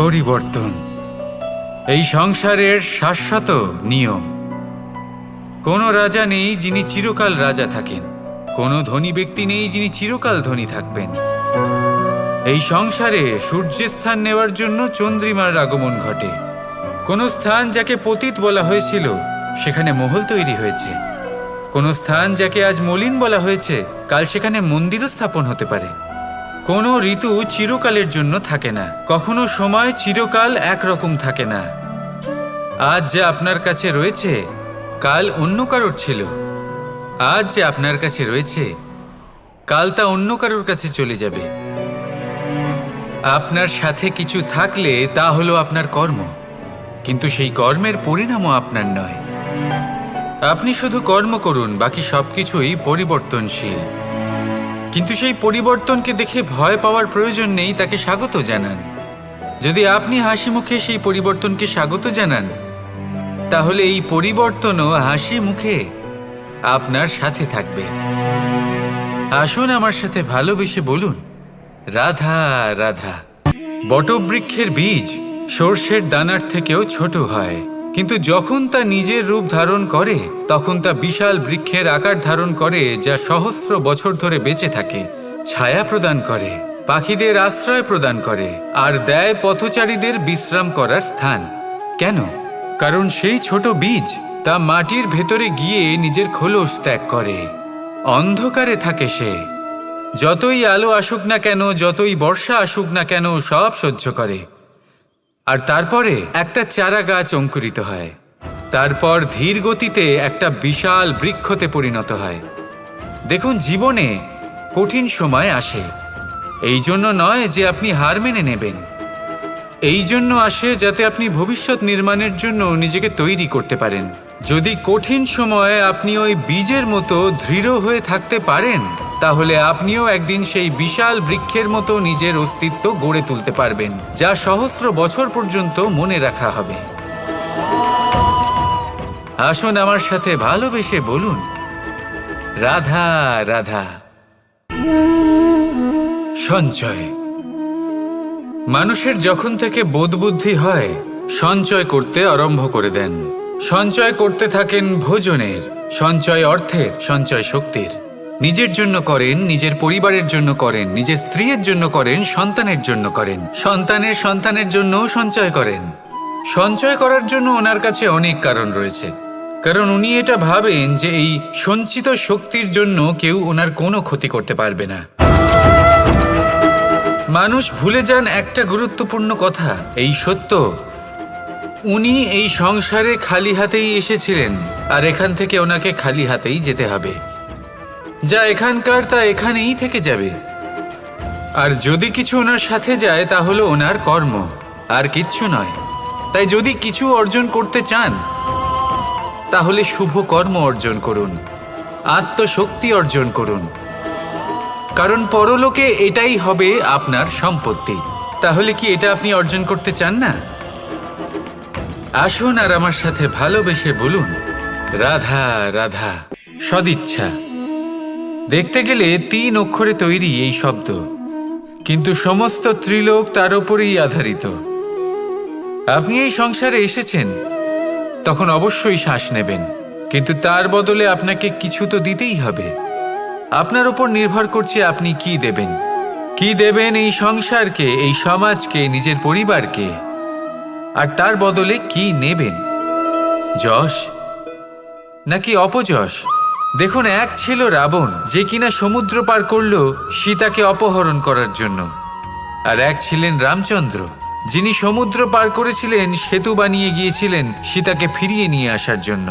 পরিবর্তন এই সংসারের শাশ্বত নিয়ম। কোনো রাজা নেই যিনি চিরকাল রাজা থাকেন, কোনো ধনী ব্যক্তি নেই যিনি চিরকাল ধনী থাকবেন। এই সংসারে সূর্যের স্থান নেওয়ার জন্য চন্দ্রিমার আগমন ঘটে। কোনো স্থান যাকে পতিত বলা হয়েছিল সেখানে মহল তৈরি হয়েছে। কোনো স্থান যাকে আজ মলিন বলা হয়েছে কাল সেখানে মন্দিরও স্থাপন হতে পারে। কোনো ঋতু চিরকালের জন্য থাকে না, কখনো সময় চিরকাল একরকম থাকে না। আজ যে আপনার কাছে রয়েছে কাল অন্য কারোর ছিল, আজ যে আপনার কাছে রয়েছে কাল তা অন্য কারোর কাছে চলে যাবে। আপনার সাথে কিছু থাকলে তা হলো আপনার কর্ম, কিন্তু সেই কর্মের পরিণামও আপনার নয়। আপনি শুধু কর্ম করুন, বাকি সবকিছুই পরিবর্তনশীল। কিন্তু সেই পরিবর্তনকে দেখে ভয় পাওয়ার প্রয়োজন নেই, তাকে স্বাগত জানান। যদি আপনি হাসি মুখে সেই পরিবর্তনকে স্বাগত জানান, তাহলে এই পরিবর্তনও হাসি মুখে আপনার সাথে থাকবে। আসুন আমার সাথে ভালোবেসে বলুন, রাধা রাধা। বটবৃক্ষের বীজ সর্ষের দানার থেকেও ছোট হয়, কিন্তু যখন তা নিজের রূপ ধারণ করে তখন তা বিশাল বৃক্ষের আকার ধারণ করে, যা সহস্র বছর ধরে বেঁচে থাকে, ছায়া প্রদান করে, পাখিদের আশ্রয় প্রদান করে, আর দেয় পথচারীদের বিশ্রাম করার স্থান। কেন? কারণ সেই ছোট বীজ তা মাটির ভেতরে গিয়ে নিজের খোলস ত্যাগ করে। অন্ধকারে থাকে সে, যতই আলো আসুক না কেন, যতই বর্ষা আসুক না কেন, সব সহ্য করে। আর তারপরে একটা চারা গাছ অঙ্কুরিত হয়, তারপর ধীর গতিতে একটা বিশাল বৃক্ষতে পরিণত হয়। দেখুন, জীবনে কঠিন সময় আসে, এই জন্য নয় যে আপনি হার মেনে নেবেন, এই জন্য আসে যাতে আপনি ভবিষ্যৎ নির্মাণের জন্য নিজেকে তৈরি করতে পারেন। যদি কঠিন সময়ে আপনি ওই বীজের মতো দৃঢ় হয়ে থাকতে পারেন, তাহলে আপনিও একদিন সেই বিশাল বৃক্ষের মতো নিজের অস্তিত্ব গড়ে তুলতে পারবেন, যা সহস্র বছর পর্যন্ত মনে রাখা হবে। আসুন আমার সাথে ভালোবেসে বলুন, রাধা রাধা। সঞ্চয়। মানুষের যখন থেকে বোধবুদ্ধি হয় সঞ্চয় করতে আরম্ভ করে দেন। সঞ্চয় করতে থাকেন ভোজনের, সঞ্চয় অর্থের, সঞ্চয় শক্তির। নিজের জন্য করেন, নিজের পরিবারের জন্য করেন, নিজের স্ত্রীর জন্য করেন, সন্তানের জন্য করেন, সন্তানের সন্তানের জন্যও সঞ্চয় করেন। সঞ্চয় করার জন্য ওনার কাছে অনেক কারণ রয়েছে, কারণ উনি এটা ভাবেন যে এই সঞ্চিত শক্তির জন্য কেউ ওনার কোনো ক্ষতি করতে পারবে না। মানুষ ভুলে যান একটা গুরুত্বপূর্ণ কথা, এই সত্য, উনি এই সংসারে খালি হাতেই এসেছিলেন, আর এখান থেকে ওনাকে খালি হাতেই যেতে হবে। যা এখানকার তা এখানেই থেকে যাবে। আর যদি কিছু ওনার সাথে যায় তা হলো ওনার কর্ম, আর কিচ্ছু নয়। তাই যদি কিছু অর্জন করতে চান তাহলে শুভ কর্ম অর্জন করুন, আত্মশক্তি অর্জন করুন, কারণ পরলোকে এটাই হবে আপনার সম্পত্তি। তাহলে কি এটা আপনি অর্জন করতে চান না? আসুন আর আমার সাথে ভালোবেসে বলুন, রাধা রাধা। সদিচ্ছা। দেখতে গেলে 3 অক্ষরে তৈরি এই শব্দ, কিন্তু সমস্ত ত্রিলোক তার উপরেই আধারিত। আপনি এই সংসারে এসেছেন, তখন অবশ্যই শ্বাস নেবেন, কিন্তু তার বদলে আপনাকে কিছু তো দিতেই হবে। আপনার উপর নির্ভর করছে আপনি কি দেবেন। কি দেবেন এই সংসারকে, এই সমাজকে, নিজের পরিবারকে, আর তার বদলে কি নেবেন? যশ নাকি অপযশ? দেখুন, এক ছিল রাবণ, যে কিনা সমুদ্র পার করল সীতাকে অপহরণ করার জন্য, আর এক ছিলেন রামচন্দ্র, যিনি সমুদ্র পার করেছিলেন, সেতু বানিয়ে গিয়েছিলেন সীতাকে ফিরিয়ে নিয়ে আসার জন্য।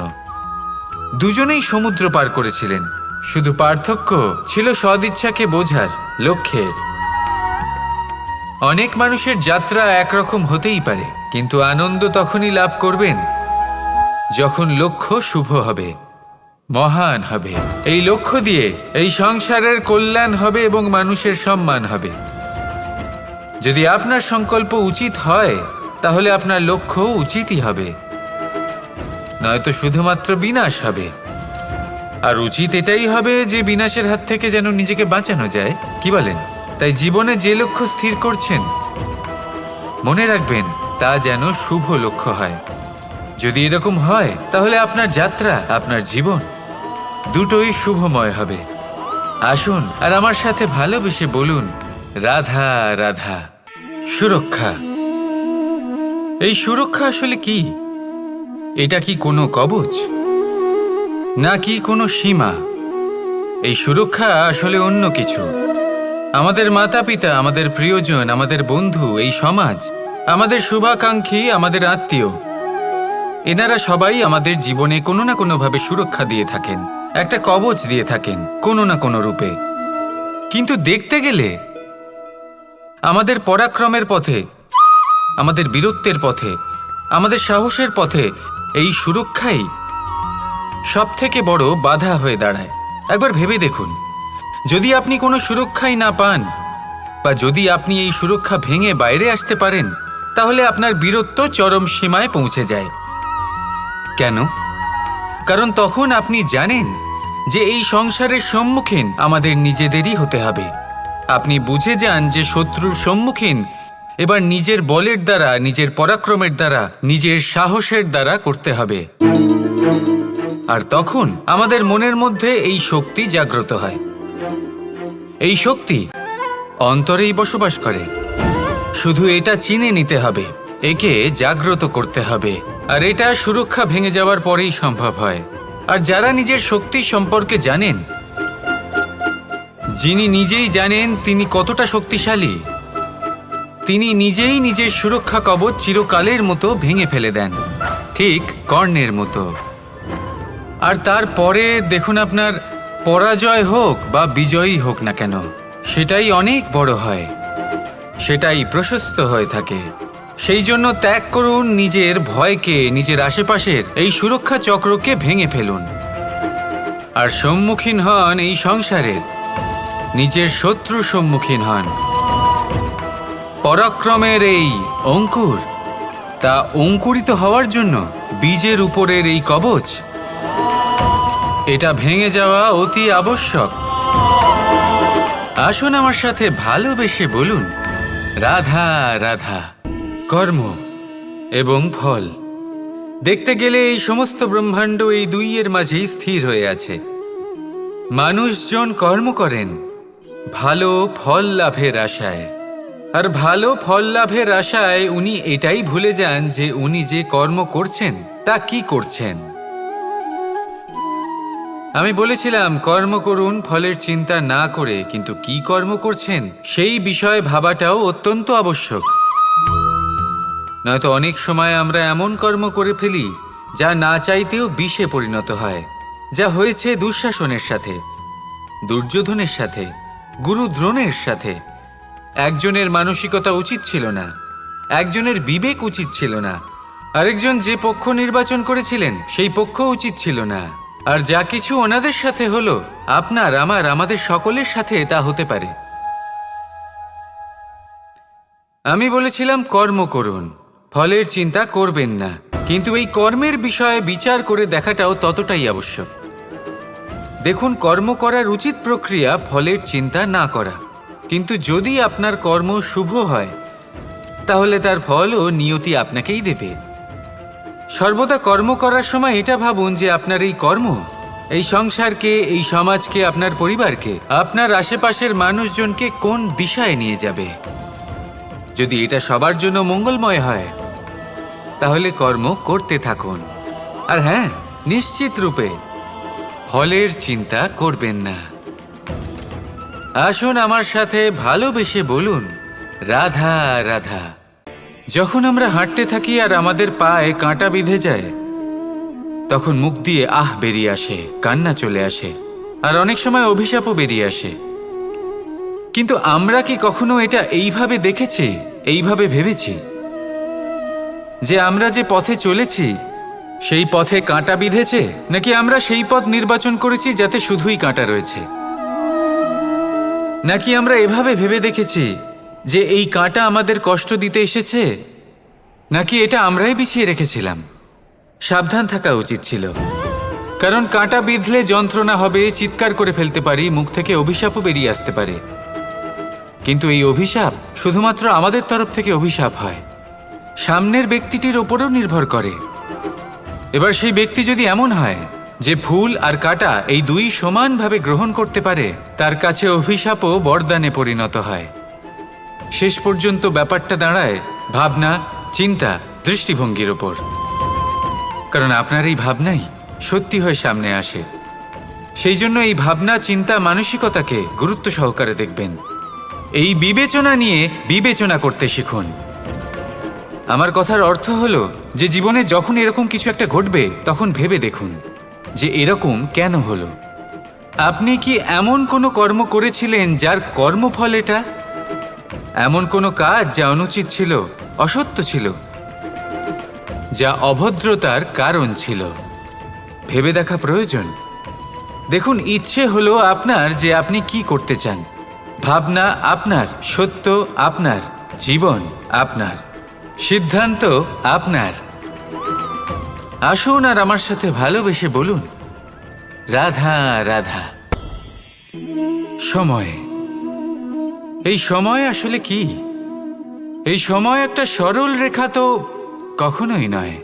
দুজনেই সমুদ্র পার করেছিলেন, শুধু পার্থক্য ছিল সদিচ্ছাকে বোঝার, লক্ষ্যের। অনেক মানুষের যাত্রা একরকম হতেই পারে, কিন্তু আনন্দ তখনই লাভ করবেন যখন লক্ষ্য শুভ হবে, মহান হবে। এই লক্ষ্য দিয়ে এই সংসারের কল্যাণ হবে এবং মানুষের সম্মান হবে। যদি আপনার সংকল্প উচিত হয় তাহলে আপনার লক্ষ্য উচিতই হবে, নয়তো শুধুমাত্র বিনাশ হবে। আর উচিত এটাই হবে যে বিনাশের হাত থেকে যেন নিজেকে বাঁচানো যায়, কি বলেন? তাই জীবনে যে লক্ষ্য স্থির করছেন মনে রাখবেন তা যেন শুভ লক্ষ্য হয়। যদি এরকম হয় তাহলে আপনার যাত্রা, আপনার জীবন দুটোই শুভময় হবে। আসুন আর আমার সাথে ভালোবেসে বলুন, রাধা রাধা। সুরক্ষা। এই সুরক্ষা আসলে কি? এটা কি কোনো কবচ, নাকি কোনো সীমা? এই সুরক্ষা আসলে অন্য কিছু। আমাদের মাতা পিতা, আমাদের প্রিয়জন, আমাদের বন্ধু, এই সমাজ, আমাদের শুভাকাঙ্ক্ষী, আমাদের আত্মীয়, এনারা সবাই আমাদের জীবনে কোনো না কোনোভাবে সুরক্ষা দিয়ে থাকেন, একটা কবচ দিয়ে থাকেন কোনো না কোনো রূপে। কিন্তু দেখতে গেলে আমাদের পরাক্রমের পথে, আমাদের বীরত্বের পথে, আমাদের সাহসের পথে এই সুরক্ষাই সবথেকে বড় বাধা হয়ে দাঁড়ায়। একবার ভেবে দেখুন, যদি আপনি কোনো সুরক্ষাই না পান, বা যদি আপনি এই সুরক্ষা ভেঙে বাইরে আসতে পারেন, তাহলে আপনার বীরত্ব চরম সীমায় পৌঁছে যায়। কেন? কারণ তখন আপনি জানেন যে এই সংসারের সম্মুখীন আমাদের নিজেদেরই হতে হবে। আপনি বুঝে যান যে শত্রুর সম্মুখীন এবার নিজের বলের দ্বারা, নিজের পরাক্রমের দ্বারা, নিজের সাহসের দ্বারা করতে হবে। আর তখন আমাদের মনের মধ্যে এই শক্তি জাগ্রত হয়। এই শক্তি অন্তরেই বসবাস করে। শুধু এটা চিনে নিতে হবে, একে জাগ্রত করতে হবে। আর এটা সুরক্ষা ভেঙে যাওয়ার পরেই সম্ভব হয়। আর যারা নিজের শক্তি সম্পর্কে জানেন, যিনি নিজেই জানেন তিনি কতটা শক্তিশালী, তিনি নিজেই নিজের সুরক্ষা কবচ চিরকালের মতো ভেঙে ফেলে দেন, ঠিক কর্ণের মতো। আর তারপরে দেখুন, আপনার পরাজয় হোক বা বিজয়ী হোক না কেন, সেটাই অনেক বড় হয়, সেটাই প্রশস্ত হয়ে থাকে। সেই জন্য ত্যাগ করুন নিজের ভয়কে, নিজের আশেপাশের এই সুরক্ষা চক্রকে ভেঙে ফেলুন, আর সম্মুখীন হন এই সংসারের নিজের শত্রুর সম্মুখীন হন। পরাক্রমের এই অঙ্কুর, তা অঙ্কুরিত হওয়ার জন্য বীজের উপরের এই কবচ, এটা ভেঙে যাওয়া অতি আবশ্যক। আসুন আমার সাথে ভালোবেসে বলুন, রাধা রাধা। কর্ম এবং ফল। দেখতে গেলে এই সমস্ত ব্রহ্মাণ্ড এই দুইয়ের মাঝেই স্থির হয়ে আছে। মানুষজন কর্ম করেন ভালো ফল লাভের আশায়, আর ভালো ফল লাভের আশায় উনি এটাই ভুলে যান যে উনি যে কর্ম করছেন তা কি করছেন। আমি বলেছিলাম কর্ম করুন ফলের চিন্তা না করে, কিন্তু কি কর্ম করছেন সেই বিষয়ে ভাবাটাও অত্যন্ত আবশ্যক। নয়তো অনেক সময় আমরা এমন কর্ম করে ফেলি যা না চাইতেও বিষে পরিণত হয়, যা হয়েছে দুঃশাসনের সাথে, দুর্যোধনের সাথে, গুরু দ্রোণের সাথে। একজনের মানসিকতা উচিত ছিল না, একজনের বিবেক উচিত ছিল না, আরেকজন যে পক্ষ নির্বাচন করেছিলেন সেই পক্ষ উচিত ছিল না। আর যা কিছু ওনাদের সাথে হলো, আপনার, আমার, আমাদের সকলের সাথে তা হতে পারে। আমি বলেছিলাম কর্ম করুন, ফলের চিন্তা করবেন না, কিন্তু এই কর্মের বিষয়ে বিচার করে দেখাটাও ততটাই আবশ্যক। দেখুন, কর্ম করার উচিত প্রক্রিয়া ফলের চিন্তা না করা, কিন্তু যদি আপনার কর্ম শুভ হয় তাহলে তার ফলও নিয়তি আপনাকেই দেবে। সর্বদা কর্ম করার সময় এটা ভাবুন যে আপনার এই কর্ম এই সংসারকে, এই সমাজকে, আপনার পরিবারকে, আপনার আশেপাশের মানুষজনকে কোন দিশায় নিয়ে যাবে। যদি এটা সবার জন্য মঙ্গলময় হয় তাহলে কর্ম করতে থাকুন। আর হ্যাঁ, নিশ্চিত রূপে ফলের চিন্তা করবেন না। আসুন আমার সাথে ভালোবেসে বলুন, রাধা রাধা। যখন আমরা হাঁটতে থাকি আর আমাদের পায়ে কাঁটা বিঁধে যায়, তখন মুখ দিয়ে আহ বেরিয়ে আসে, কান্না চলে আসে, আর অনেক সময় অভিশাপও বেরিয়ে আসে। কিন্তু আমরা কি কখনো এটা এইভাবে দেখেছি, এইভাবে ভেবেছি যে আমরা যে পথে চলেছি সেই পথে কাঁটা বিঁধেছে, নাকি আমরা সেই পথ নির্বাচন করেছি যাতে শুধুই কাঁটা রয়েছে? নাকি আমরা এভাবে ভেবে দেখেছি যে এই কাঁটা আমাদের কষ্ট দিতে এসেছে, নাকি এটা আমরাই বিছিয়ে রেখেছিলাম? সাবধান থাকা উচিত ছিল, কারণ কাঁটা বিঁধলে যন্ত্রণা হবে, চিৎকার করে ফেলতে পারি, মুখ থেকে অভিশাপও বেরিয়ে আসতে পারে। কিন্তু এই অভিশাপ শুধুমাত্র আমাদের তরফ থেকে অভিশাপ হয়, সামনের ব্যক্তিটির ওপরও নির্ভর করে। এবার সেই ব্যক্তি যদি এমন হয় যে ফুল আর কাঁটা এই দুই সমানভাবে গ্রহণ করতে পারে, তার কাছে অভিশাপও বরদানে পরিণত হয়। শেষ পর্যন্ত ব্যাপারটা দাঁড়ায় ভাবনা, চিন্তা, দৃষ্টিভঙ্গির ওপর। কারণ আপনার এই ভাবনাই সত্যি হয়ে সামনে আসে। সেই জন্য এই ভাবনা, চিন্তা, মানসিকতাকে গুরুত্ব সহকারে দেখবেন। এই বিবেচনা নিয়ে বিবেচনা করতে শিখুন। আমার কথার অর্থ হলো যে জীবনে যখন এরকম কিছু একটা ঘটবে তখন ভেবে দেখুন যে এরকম কেন হলো। আপনি কি এমন কোনো কর্ম করেছিলেন যার কর্মফল এটা? এমন কোনো কাজ যা অনুচিত ছিল, অসত্য ছিল, যা অভদ্রতার কারণ ছিল? ভেবে দেখা প্রয়োজন। দেখুন, ইচ্ছে হলো আপনার যে আপনি কি করতে চান। ভাবনা আপনার, সত্য আপনার, জীবন আপনার, সিদ্ধান্ত আপনার। আসুন আর আমার সাথে ভালোবেসে বলুন, রাধা রাধা। সময়, এই সময় আসলে কি? এই সময় একটা সরল রেখা তো কখনোই নয়।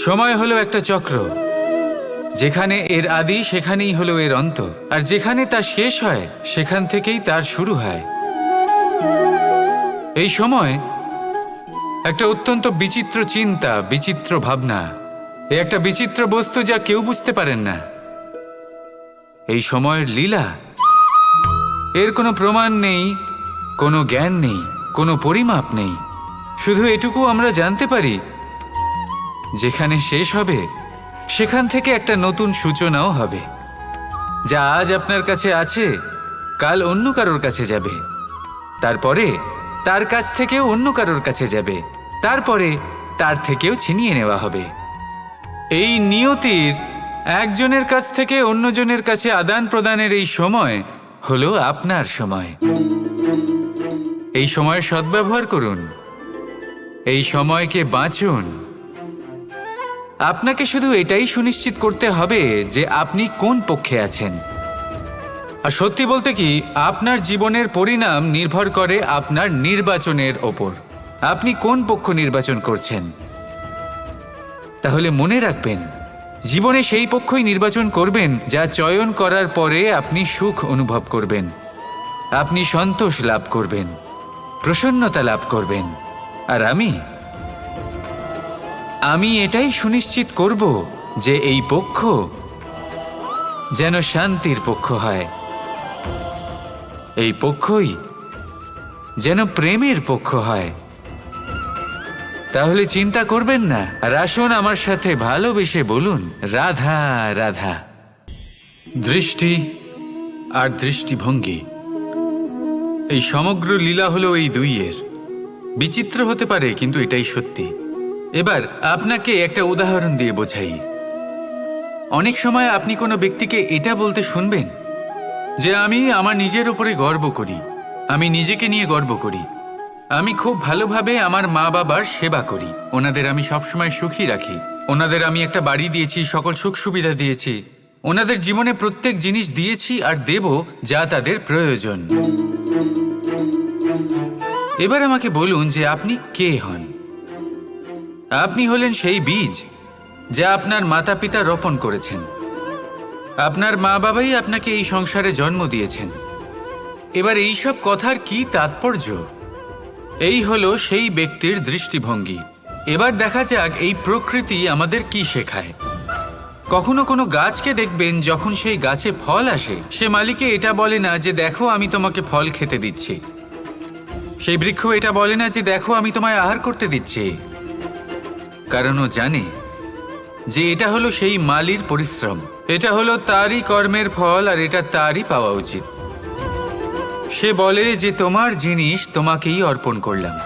সময় হলো একটা চক্র। যেখানে এর আদি সেখানেই হলো এর অন্ত, আর যেখানে তা শেষ হয় সেখান থেকেই তার শুরু হয়। এই সময় একটা অত্যন্ত বিচিত্র চিন্তা, বিচিত্র ভাবনা, একটা বিচিত্র বস্তু যা কেউ বুঝতে পারেন না। এই সময়ের লীলা, এর কোনো প্রমাণ নেই, কোনো জ্ঞান নেই, কোনো পরিমাপ নেই। শুধু এটুকু আমরা জানতে পারি, যেখানে শেষ হবে সেখান থেকে একটা নতুন সূচনাও হবে। যা আজ আপনার কাছে আছে কাল অন্য কারোর কাছে যাবে, তারপরে তার কাছ থেকেও অন্য কারোর কাছে যাবে, তারপরে তার থেকেও ছিনিয়ে নেওয়া হবে। এই নিয়তির একজনের কাছ থেকে অন্যজনের কাছে আদান প্রদানের এই সময় হলো আপনার সময়। এই সময়ের সদ্ব্যবহার করুন, এই সময়কে বাঁচুন। আপনাকে শুধু এটাই সুনিশ্চিত করতে হবে যে আপনি কোন পক্ষে আছেন। আর সত্যি বলতে কি, আপনার জীবনের পরিণাম নির্ভর করে আপনার নির্বাচনের ওপর। আপনি কোন পক্ষ নির্বাচন করছেন। তাহলে মনে রাখবেন, জীবনে সেই পক্ষই নির্বাচন করবেন যা চয়ন করার পরে আপনি সুখ অনুভব করবেন, আপনি সন্তোষ লাভ করবেন, প্রসন্নতা লাভ করবেন। আর আমি এটাই সুনিশ্চিত করব যে এই পক্ষ যেন শান্তির পক্ষ হয়, এই পক্ষই যেন প্রেমের পক্ষ হয়। তাহলে চিন্তা করবেন না, আর আসুন আমার সাথে ভালোবেসে বলুন, রাধা রাধা। দৃষ্টি আর দৃষ্টিভঙ্গি, এই সমগ্র লীলা হলো এই দুইয়ের। বিচিত্র হতে পারে, কিন্তু এটাই সত্যি। এবার আপনাকে একটা উদাহরণ দিয়ে বোঝাই। অনেক সময় আপনি কোনো ব্যক্তিকে এটা বলতে শুনবেন যে আমি আমার নিজের উপরে গর্ব করি, আমি নিজেকে নিয়ে গর্ব করি, আমি খুব ভালোভাবে আমার মা বাবার সেবা করি, ওনাদের আমি সবসময় সুখী রাখি, ওনাদের আমি একটা বাড়ি দিয়েছি, সকল সুখ সুবিধা দিয়েছি, ওনাদের জীবনে প্রত্যেক জিনিস দিয়েছি আর দেব যা তাদের প্রয়োজন। এবার আমাকে বলুন যে আপনি কে হন। আপনি হলেন সেই বীজ যা আপনার মাতা পিতা রোপণ করেছেন। আপনার মা বাবাই আপনাকে এই সংসারে জন্ম দিয়েছেন। এবার এইসব কথার কি তাৎপর্য? এই হলো সেই ব্যক্তির দৃষ্টিভঙ্গি। এবার দেখা যাক এই প্রকৃতি আমাদের কি শেখায়। কখনো কোনো গাছকে দেখবেন, যখন সেই গাছে ফল আসে, সে মালিকে এটা বলে না যে দেখো আমি তোমাকে ফল খেতে দিচ্ছি। সেই বৃক্ষ এটা বলে না যে দেখো আমি তোমায় আহার করতে দিচ্ছি। কারণ ও জানে যে এটা হলো সেই মালির পরিশ্রম, এটা হলো তারই কর্মের ফল, আর এটা তারই পাওয়া উচিত। সে বলে যে তোমার জিনিস তোমাকেই অর্পণ করলাম,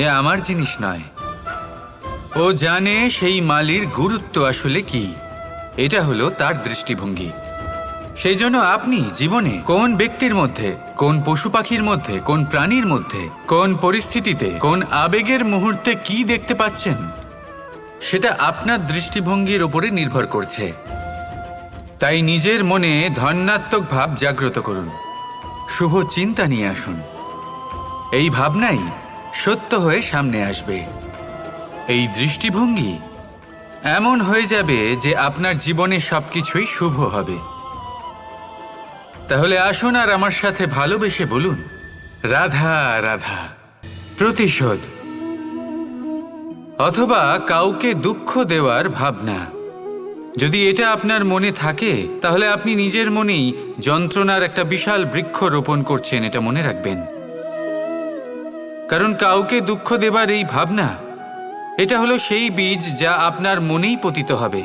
এ আমার জিনিস নয়। ও জানে সেই মালির গুরুত্ব আসলে কি। এটা হলো তার দৃষ্টিভঙ্গি। সেই জন্য আপনি জীবনে কোন ব্যক্তির মধ্যে, কোন পশু পাখির মধ্যে, কোন প্রাণীর মধ্যে, কোন পরিস্থিতিতে, কোন আবেগের মুহূর্তে কি দেখতে পাচ্ছেন, সেটা আপনার দৃষ্টিভঙ্গির উপরে নির্ভর করছে। তাই নিজের মনে ধন্যাত্মক ভাব জাগ্রত করুন, শুভ চিন্তা নিয়ে আসুন। এই ভাবনাই সত্য হয়ে সামনে আসবে। এই দৃষ্টিভঙ্গি এমন হয়ে যাবে যে আপনার জীবনে সবকিছুই শুভ হবে। তাহলে আসুন আর আমার সাথে ভালোবেসে বলুন, রাধা রাধা। প্রতিশোধ অথবা কাউকে দুঃখ দেওয়ার ভাবনা, যদি এটা আপনার মনে থাকে তাহলে আপনি নিজের মনেই যন্ত্রণার একটা বিশাল বৃক্ষ রোপণ করছেন, এটা মনে রাখবেন। কারণ কাউকে দুঃখ দেবার এই ভাবনা, এটা হলো সেই বীজ যা আপনার মনেই পতিত হবে,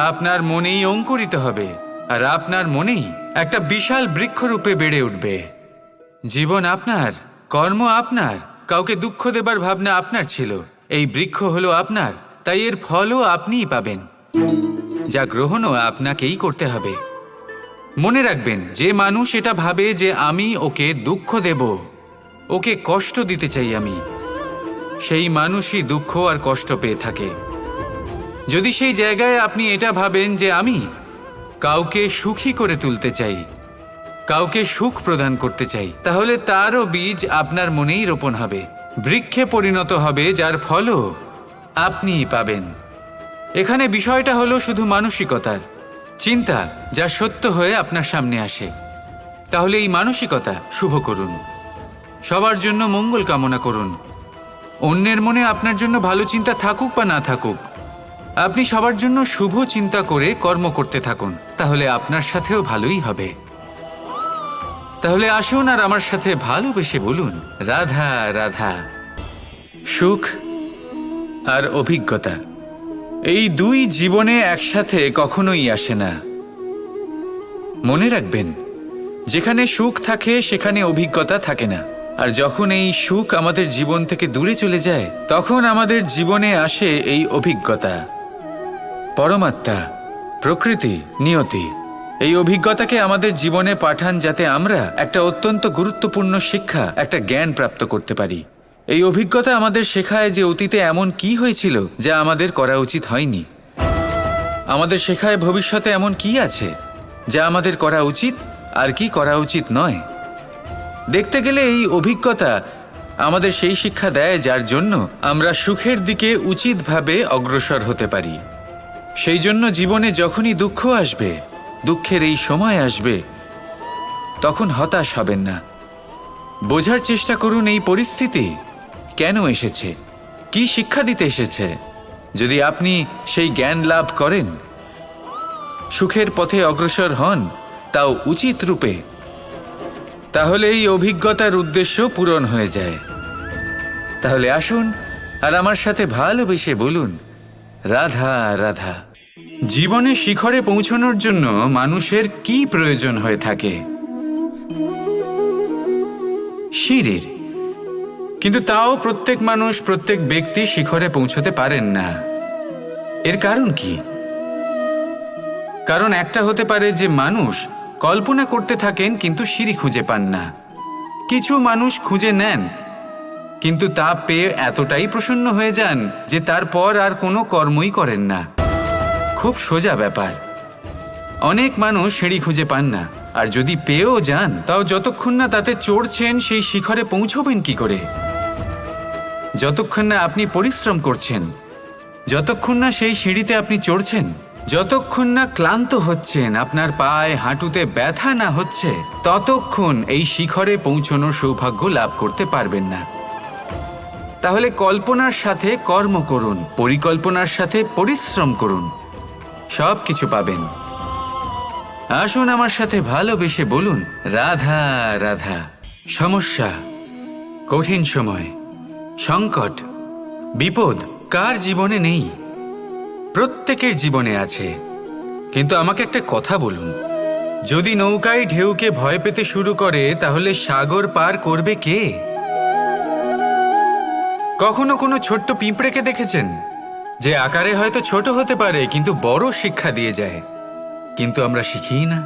আপনার মনেই অঙ্কুরিত হবে, আর আপনার মনেই একটা বিশাল বৃক্ষরূপে বেড়ে উঠবে। জীবন আপনার, কর্ম আপনার, কাউকে দুঃখ দেবার ভাবনা আপনার ছিল, এই বৃক্ষ হলো আপনার, তাই এর ফলও আপনিই পাবেন, যা গ্রহণও আপনাকেই করতে হবে। মনে রাখবেন, যে মানুষ এটা ভাবে যে আমি ওকে দুঃখ দেব, ওকে কষ্ট দিতে চাই আমি, সেই মানুষই দুঃখ আর কষ্ট পেয়ে থাকে। যদি সেই জায়গায় আপনি এটা ভাবেন যে আমি কাউকে সুখী করে তুলতে চাই, কাউকে সুখ প্রদান করতে চাই, তাহলে তারও বীজ আপনার মনেই রোপণ হবে, বৃক্ষে পরিণত হবে, যার ফলও আপনিই পাবেন। এখানে বিষয়টা হলো শুধু মানসিকতার চিন্তা, যা সত্য হয়ে আপনার সামনে আসে। তাহলে এই মানসিকতা শুভ করুন, সবার জন্য মঙ্গল কামনা করুন। অন্যের মনে আপনার জন্য ভালো চিন্তা থাকুক বা না থাকুক, আপনি সবার জন্য শুভ চিন্তা করে কর্ম করতে থাকুন, তাহলে আপনার সাথেও ভালোই হবে। তাহলে আসুন আর আমার সাথে ভালোবেসে বলুন, রাধা রাধা। সুখ আর অভিজ্ঞতা, এই দুই জীবনে একসাথে কখনোই আসে না। মনে রাখবেন, যেখানে সুখ থাকে সেখানে অভিজ্ঞতা থাকে না, আর যখন এই সুখ আমাদের জীবন থেকে দূরে চলে যায়, তখন আমাদের জীবনে আসে এই অভিজ্ঞতা। পরমাত্মা, প্রকৃতি, নিয়তি এই অভিজ্ঞতাকে আমাদের জীবনে পাঠান, যাতে আমরা একটা অত্যন্ত গুরুত্বপূর্ণ শিক্ষা, একটা জ্ঞান প্রাপ্ত করতে পারি। এই অভিজ্ঞতা আমাদের শেখায় যে অতীতে এমন কি হয়েছিল যা আমাদের করা উচিত হয়নি। আমাদের শেখায় ভবিষ্যতে এমন কি আছে যা আমাদের করা উচিত আর কি করা উচিত নয়। দেখতে গেলে এই অভিজ্ঞতা আমাদের সেই শিক্ষা দেয় যার জন্য আমরা সুখের দিকে উচিতভাবে অগ্রসর হতে পারি। সেই জন্য জীবনে যখনই দুঃখ আসবে, দুঃখের এই সময় আসবে, তখন হতাশ হবেন না। বোঝার চেষ্টা করুন এই পরিস্থিতি কেন এসেছে, কি শিক্ষা দিতে এসেছে। যদি আপনি সেই জ্ঞান লাভ করেন, সুখের পথে অগ্রসর হন, তাও উচিত রূপে, তাহলে এই অভিজ্ঞতার উদ্দেশ্য পূরণ হয়ে যায়। তাহলে আসুন আর আমার সাথে ভালোবেসে বলুন, রাধা রাধা। জীবনে শিখরে পৌঁছানোর জন্য মানুষের কি প্রয়োজন হয়ে থাকে? সিঁড়ির। কিন্তু তাও প্রত্যেক মানুষ, প্রত্যেক ব্যক্তি শিখরে পৌঁছতে পারেন না। এর কারণ কি? কারণ একটা হতে পারে যে মানুষ কল্পনা করতে থাকেন কিন্তু সিঁড়ি খুঁজে পান না। কিছু মানুষ খুঁজে নেন কিন্তু তা পেয়ে এতটাই প্রসন্ন হয়ে যান যে তারপর আর কোনো কর্মই করেন না। খুব সোজা ব্যাপার। অনেক মানুষ সিঁড়ি খুঁজে পান না, আর যদি পেয়েও যান তাও যতক্ষণ না তাতে চড়ছেন সেই শিখরে পৌঁছবেন কি করে? যতক্ষণ না আপনি পরিশ্রম করছেন, যতক্ষণ না সেই সিঁড়িতে আপনি চড়ছেন, যতক্ষণ না ক্লান্ত হচ্ছেন, আপনার পায়ে হাঁটুতে ব্যথা না হচ্ছে, ততক্ষণ এই শিখরে পৌঁছানোর সৌভাগ্য লাভ করতে পারবেন না। তাহলে কল্পনার সাথে কর্ম করুন, পরিকল্পনার সাথে পরিশ্রম করুন, সব কিছু পাবেন। আসুন আমার সাথে ভালোবেসে বলুন, রাধা রাধা। সমস্যা, কঠিন সময়, সংকট, বিপদ কার জীবনে নেই? প্রত্যেকের জীবনে আছে। কিন্তু আমাকে একটা কথা বলুন, যদি নৌকায় ঢেউকে ভয় পেতে শুরু করে, তাহলে সাগর পার করবে কে? কখনো কোনো ছোট্ট পিঁপড়েকে দেখেছেন, যে আকারে হয়তো ছোট হতে পারে কিন্তু বড় শিক্ষা দিয়ে যায়? কিন্তু আমরা শিখিই না।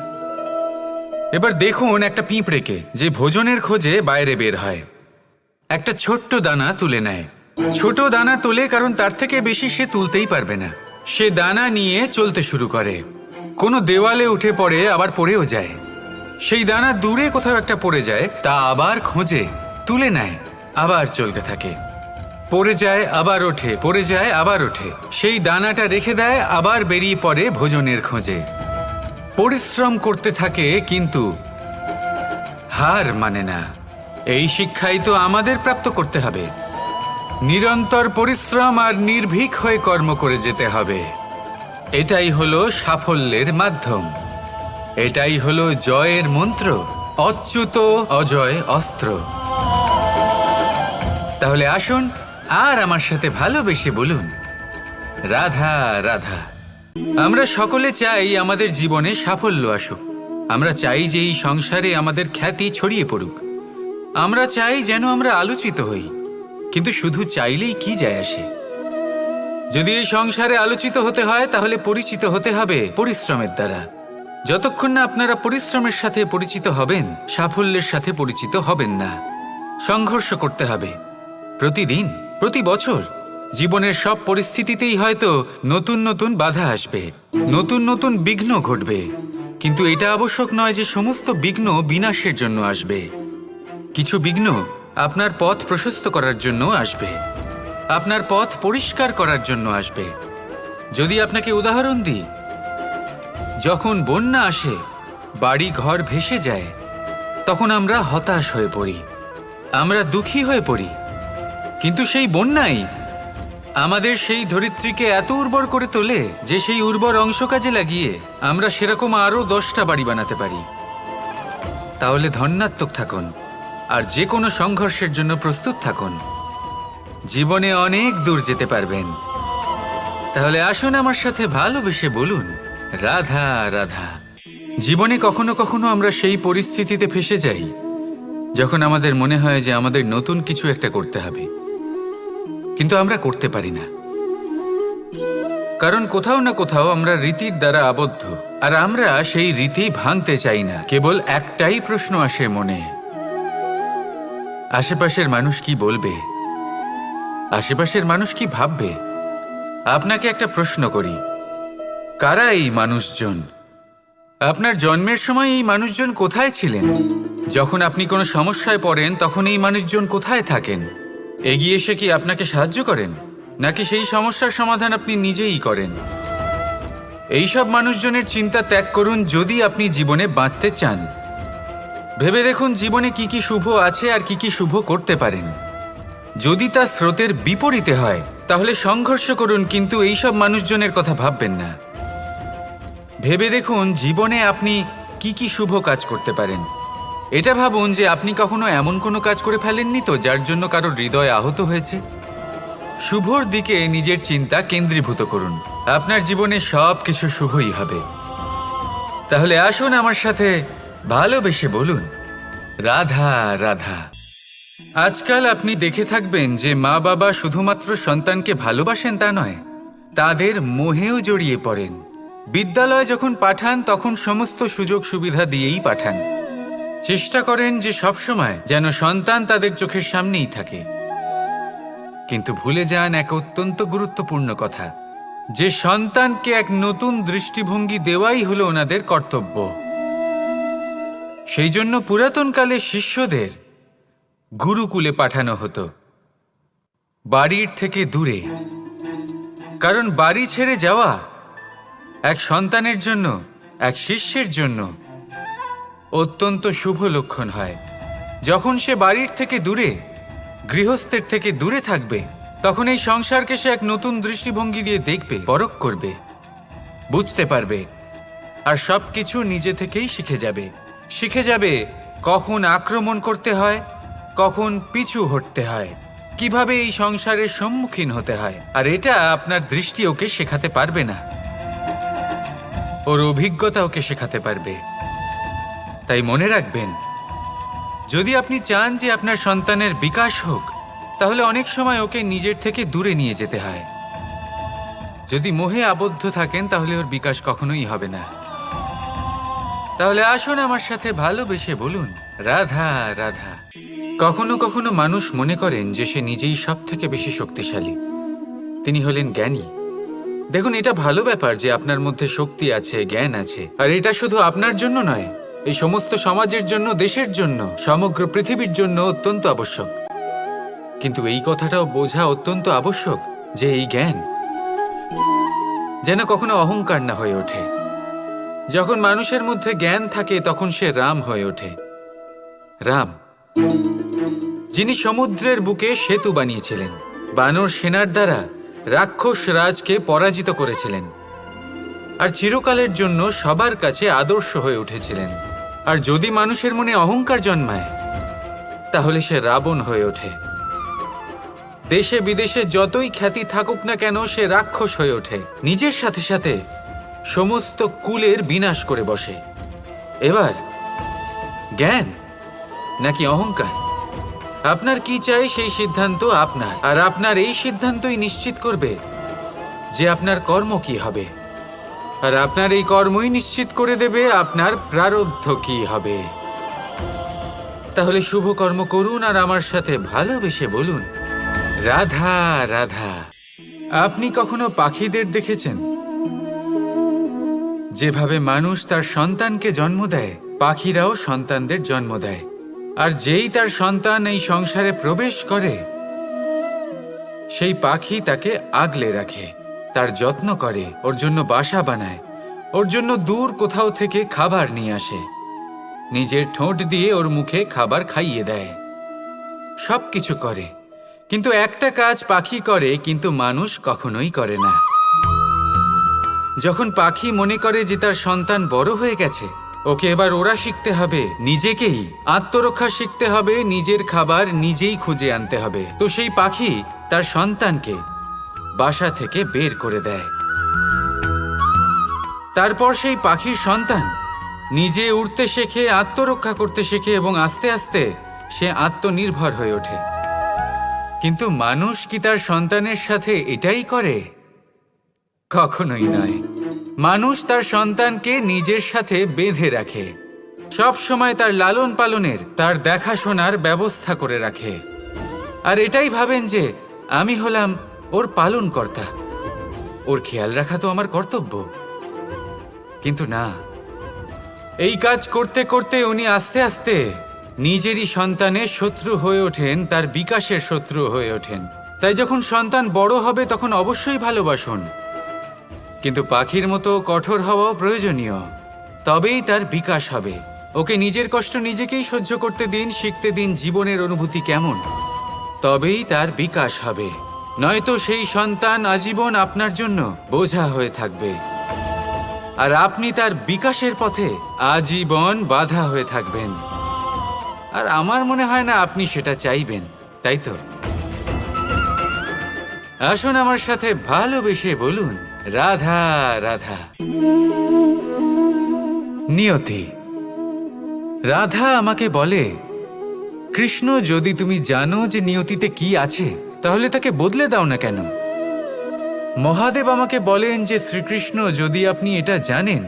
এবার দেখুন একটা পিঁপড়েকে, যে ভোজনের খোঁজে বাইরে বের হয়, একটা ছোট্ট দানা তুলে নেয়। ছোট দানা তোলে কারণ তার থেকে বেশি সে তুলতেই পারবে না। সে দানা নিয়ে চলতে শুরু করে, কোনো দেওয়ালে উঠে পড়ে, আবার পড়েও যায়। সেই দানা দূরে কোথাও একটা পড়ে যায়, তা আবার খোঁজে, তুলে নেয়, আবার চলতে থাকে, পড়ে যায় আবার ওঠে, পড়ে যায় আবার ওঠে, সেই দানাটা রেখে দেয়, আবার বেরিয়ে পড়ে ভোজনের খোঁজে। পরিশ্রম করতে থাকে কিন্তু হার মানে না। এই শিক্ষাই তো আমাদের প্রাপ্ত করতে হবে। নিরন্তর পরিশ্রম আর নির্ভীক হয়ে কর্ম করে যেতে হবে। এটাই হলো সাফল্যের মাধ্যম, এটাই হলো জয়ের মন্ত্র, অচ্যুত অজয় অস্ত্র। তাহলে আসুন আর আমার সাথে ভালোবেসে বলুন, রাধা রাধা। আমরা সকলে চাই আমাদের জীবনে সাফল্য আসুক। আমরা চাই যে এই সংসারে আমাদের খ্যাতি ছড়িয়ে পড়ুক। আমরা চাই যেন আমরা আলোচিত হই। কিন্তু শুধু চাইলেই কি যায় আসে? যদি এই সংসারে আলোচিত হতে হয় তাহলে পরিচিত হতে হবে পরিশ্রমের দ্বারা। যতক্ষণ না আপনারা পরিশ্রমের সাথে পরিচিত হবেন, সাফল্যের সাথে পরিচিত হবেন না। সংঘর্ষ করতে হবে প্রতিদিন, প্রতি বছর। জীবনের সব পরিস্থিতিতেই হয়তো নতুন নতুন বাধা আসবে, নতুন নতুন বিঘ্ন ঘটবে। কিন্তু এটা আবশ্যক নয় যে সমস্ত বিঘ্ন বিনাশের জন্য আসবে। কিছু বিঘ্ন আপনার পথ প্রশস্ত করার জন্য আসবে, আপনার পথ পরিষ্কার করার জন্য আসবে। যদি আপনাকে উদাহরণ দিই, যখন বন্যা আসে, বাড়ি ঘর ভেসে যায়, তখন আমরা হতাশ হয়ে পড়ি, আমরা দুঃখী হয়ে পড়ি। কিন্তু সেই বন্যাই আমাদের সেই ধরিত্রীকে এত উর্বর করে তোলে যে সেই উর্বর অংশ কাজে লাগিয়ে আমরা সেরকম আরও 10টা বাড়ি বানাতে পারি। তাহলে ধন্যাত্মক থাকুন আর যে কোনো সংঘর্ষের জন্য প্রস্তুত থাকুন। জীবনে অনেক দূর যেতে পারবেন। তাহলে আসুন আমার সাথে ভালোবেসে বলুন, রাধা রাধা। জীবনে কখনো কখনো আমরা সেই পরিস্থিতিতে ফেসে যাই যখন আমাদের মনে হয় যে আমাদের নতুন কিছু একটা করতে হবে, কিন্তু আমরা করতে পারি না। কারণ কোথাও না কোথাও আমরা রীতির দ্বারা আবদ্ধ, আর আমরা সেই রীতি ভাঙতে চাই না। কেবল একটাই প্রশ্ন আসে মনে, আশেপাশের মানুষ কি বলবে, আশেপাশের মানুষ কি ভাববে। আপনাকে একটা প্রশ্ন করি, কারা এই মানুষজন? আপনার জন্মের সময় এই মানুষজন কোথায় ছিলেন? যখন আপনি কোনো সমস্যায় পড়েন তখন এই মানুষজন কোথায় থাকেন? এগিয়ে এসে কি আপনাকে সাহায্য করেন, নাকি সেই সমস্যার সমাধান আপনি নিজেই করেন? এইসব মানুষজনের চিন্তা ত্যাগ করুন যদি আপনি জীবনে বাঁচতে চান। ভেবে দেখুন জীবনে কি কি শুভ আছে আর কি কি শুভ করতে পারেন। যদি তা স্রোতের বিপরীতে হয় তাহলে সংঘর্ষ করুন, কিন্তু এইসব মানুষজনের কথা ভাববেন না। ভেবে দেখুন জীবনে আপনি কি কি শুভ কাজ করতে পারেন। এটা ভাবুন যে আপনি কখনো এমন কোনো কাজ করে ফেলেননি তো যার জন্য কারো হৃদয় আহত হয়েছে। শুভর দিকে নিজের চিন্তা কেন্দ্রীভূত করুন, আপনার জীবনে সব কিছু শুভই হবে। তাহলে আসুন আমার সাথে ভালোবেসে বলুন, রাধা রাধা। আজকাল আপনি দেখে থাকবেন যে মা বাবা শুধুমাত্র সন্তানকে ভালোবাসেন তা নয়, তাদের মোহেও জড়িয়ে পড়েন। বিদ্যালয়ে যখন পাঠান তখন সমস্ত সুযোগ সুবিধা দিয়েই পাঠান। চেষ্টা করেন যে সবসময় যেন সন্তান তাদের চোখের সামনেই থাকে। কিন্তু ভুলে যান এক অত্যন্ত গুরুত্বপূর্ণ কথা, যে সন্তানকে এক নতুন দৃষ্টিভঙ্গি দেওয়াই হলো ওনাদের কর্তব্য। সেই জন্য পুরাতনকালে শিষ্যদের গুরুকুলে পাঠানো হতো, বাড়ির থেকে দূরে। কারণ বাড়ি ছেড়ে যাওয়া এক সন্তানের জন্য, এক শিষ্যের জন্য অত্যন্ত শুভ লক্ষণ হয়। যখন সে বাড়ির থেকে দূরে, গৃহস্থের থেকে দূরে থাকবে, তখন এই সংসারকে সে এক নতুন দৃষ্টিভঙ্গি দিয়ে দেখবে, পরখ করবে, বুঝতে পারবে, আর সবকিছু নিজে থেকেই শিখে যাবে কখন আক্রমণ করতে হয়, কখন পিছু হটতে হয়, কিভাবে এই সংসারের সম্মুখীন হতে হয়। আর এটা আপনার দৃষ্টি ওকে শেখাতে পারবে না, ওর অভিজ্ঞতা ওকে শেখাতে পারবে। তাই মনে রাখবেন, যদি আপনি চান যে আপনার সন্তানের বিকাশ হোক, তাহলে অনেক সময় ওকে নিজের থেকে দূরে নিয়ে যেতে হয়। যদি মোহে আবদ্ধ থাকেন তাহলে ওর বিকাশ কখনোই হবে না। তাহলে আসুন আমার সাথে ভালোবেসে বলুন, রাধা রাধা। কখনো কখনো মানুষ মনে করেন যে সে নিজেই সব থেকে বেশি শক্তিশালী, তিনি হলেন জ্ঞানী। দেখুন, এটা ভালো ব্যাপার যে আপনার মধ্যে শক্তি আছে, জ্ঞান আছে, আর এটা শুধু আপনার জন্য নয়, এই সমস্ত সমাজের জন্য, দেশের জন্য, সমগ্র পৃথিবীর জন্য অত্যন্ত আবশ্যক। কিন্তু এই কথাটাও বোঝা অত্যন্ত আবশ্যক যে এই জ্ঞান যেন কখনো অহংকার না হয়ে ওঠে। যখন মানুষের মধ্যে জ্ঞান থাকে তখন সে রাম হয়ে ওঠে। রাম, যিনি সমুদ্রের বুকে সেতু বানিয়েছিলেন, বানর সেনার দ্বারা রাক্ষস রাজকে পরাজিত করেছিলেন, আর চিরকালের জন্য সবার কাছে আদর্শ হয়ে উঠেছিলেন। আর যদি মানুষের মনে অহংকার জন্মায় তাহলে সে রাবণ হয়ে ওঠে। দেশে বিদেশে যতই খ্যাতি থাকুক না কেন সে রাক্ষস হয়ে ওঠে, নিজের সাথে সাথে সমস্ত কুলের বিনাশ করে বসে। এবার জ্ঞান নাকি অহংকার, আপনার কি চাই সেই সিদ্ধান্ত আপনার, আর আপনার এই সিদ্ধান্তই নিশ্চিত করবে যে আপনার কর্ম কি হবে, আর আপনার এই কর্মই নিশ্চিত করে দেবে আপনার প্রারব্ধ কি হবে। তাহলে শুভ কর্ম করুন আর আমার সাথে ভালোবেসে বলুন, রাধা রাধা। আপনি কখনো পাখিদের দেখেছেন? যেভাবে মানুষ তার সন্তানকে জন্ম দেয়, পাখিরাও সন্তানদের জন্ম দেয়। আর যেই তার সন্তান এই সংসারে প্রবেশ করে, সেই পাখি তাকে আগলে রাখে, তার যত্ন করে, ওর জন্য বাসা বানায়, ওর জন্য দূর কোথাও থেকে খাবার নিয়ে আসে, নিজের ঠোঁট দিয়ে ওর মুখে খাবার খাইয়ে দেয়, সবকিছু করে। কিন্তু একটা কাজ পাখি করে কিন্তু মানুষ কখনোই করে না। যখন পাখি মনে করে যে তার সন্তান বড় হয়ে গেছে, ওকে এবার ওরা শিখতে হবে, নিজেকেই আত্মরক্ষা শিখতে হবে, নিজের খাবার নিজেই খুঁজে আনতে হবে, তো সেই পাখি তার সন্তানকে বাসা থেকে বের করে দেয়। তারপর সেই পাখির সন্তান নিজে উড়তে শেখে, আত্মরক্ষা করতে শেখে এবং আস্তে আস্তে সে আত্মনির্ভর হয়ে ওঠে। কিন্তু মানুষ কি তার সন্তানের সাথে এটাই করে? কখনোই নয়। মানুষ তার সন্তানকে নিজের সাথে বেঁধে রাখে, সব সময় তার লালন পালনের, তার দেখাশোনার ব্যবস্থা করে রাখে, আর এটাই ভাবেন যে আমি হলাম ওর পালনকর্তা, ওর খেয়াল রাখা তো আমার কর্তব্য। কিন্তু না, এই কাজ করতে করতে উনি আস্তে আস্তে নিজেরই সন্তানের শত্রু হয়ে ওঠেন, তার বিকাশের শত্রু হয়ে ওঠেন। তাই যখন সন্তান বড় হবে তখন অবশ্যই ভালোবাসুন, কিন্তু পাখির মতো কঠোর হওয়াও প্রয়োজনীয়, তবেই তার বিকাশ হবে। ওকে নিজের কষ্ট নিজেকেই সহ্য করতে দিন, শিখতে দিন জীবনের অনুভূতি কেমন, তবেই তার বিকাশ হবে। নয়তো সেই সন্তান আজীবন আপনার জন্য বোঝা হয়ে থাকবে, আর আপনি তার বিকাশের পথে আজীবন বাধা হয়ে থাকবেন। আর আমার মনে হয় না আপনি সেটা চাইবেন, তাই তো? আসুন আমার সাথে ভালোবেসে বলুন, রাধা রাধা। নিয়তি। রাধা আমাকে বলে, কৃষ্ণ, যদি তুমি জানো যে নিয়তিতে কি আছে তাহলে তাকে বদলে দাও না কেন? মহাদেব আমাকে বলেন যে শ্রীকৃষ্ণ, যদি আপনি এটা জানেন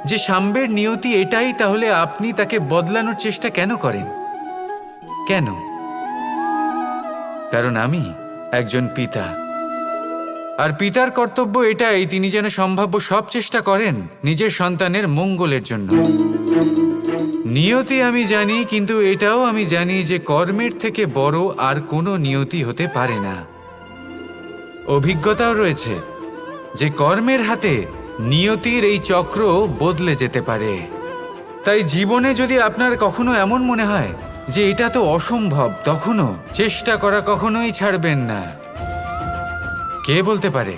যে সাম্বের নিয়তি এটাই, তাহলে আপনি তাকে বদলানোর চেষ্টা কেন করেন? কেন? কারণ আমি একজন পিতা, আর পিতার কর্তব্য এটাই, তিনি যেন সম্ভাব্য সব চেষ্টা করেন নিজের সন্তানের মঙ্গলের জন্য। নিয়তি আমি জানি, কিন্তু এটাও আমি জানি যে কর্মের থেকে বড় আর কোনো নিয়তি হতে পারে না। অভিজ্ঞতাও রয়েছে যে কর্মের হাতে নিয়তির এই চক্র বদলে যেতে পারে। তাই জীবনে যদি আপনার কখনো এমন মনে হয় যে এটা তো অসম্ভব, তখনও চেষ্টা করা কখনোই ছাড়বেন না। কে বলতে পারে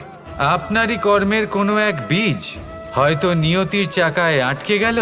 আপনারই কর্মের কোনো এক বীজ হয়তো নিয়তির চাকায় আটকে গেল,